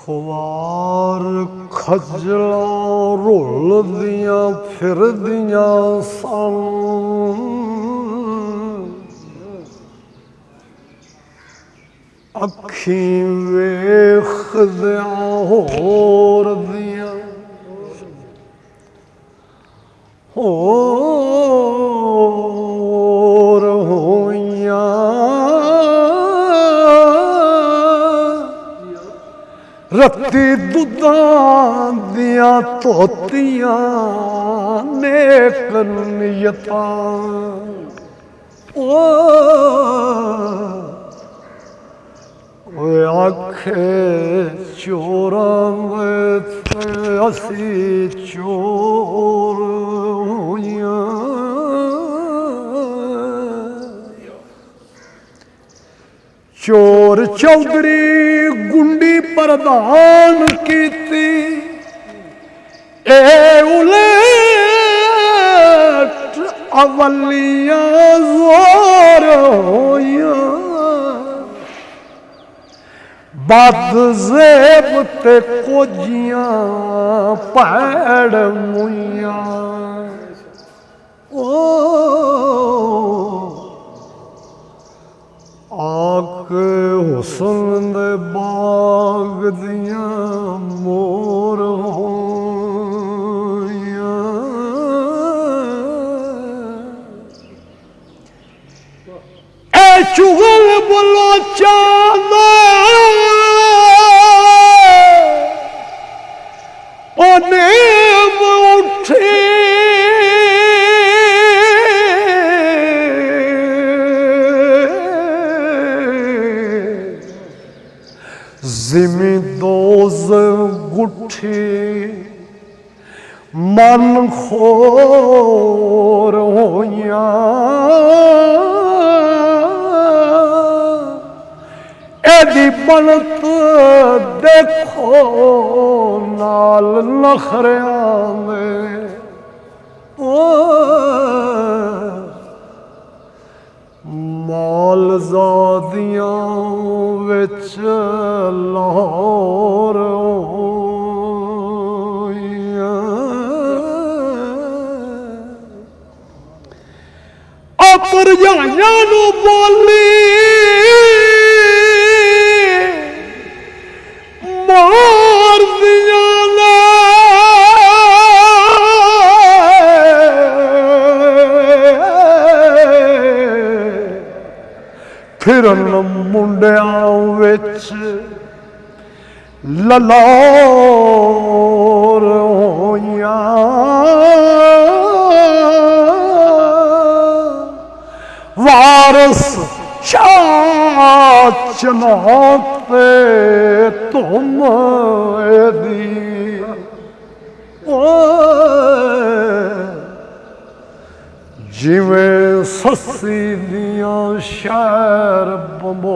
खुआर खजला रुलदियां फिरदियां सन अखीं वेखदियां होर दियां होर होइयां रत्ती दुधां दियां धोतियां नेक नियतां आखे चोरां ते असी चोर होइयां चोर चौधरी गुंडी प्रधान कीती ए उलट अवलियां जोर होइयां बद ज़ेब ते कोजियां पैड़ मुइयां आके हुस्न दे बाग दियां मोर होइयां ए चुगल बलोचा नेम उठी जिमी दोज गुठी मन खोर होइयां एदी बनत देखो नाल नखरियां में माल ज़ादियां विच लाहौर होइयां भरजाइयां नू बोली मार दिया ने फिरन मुंडियां विच ललौर होइयां वारस चाचना पे तुम दी जिवें सस्सी दियां शहर बंबो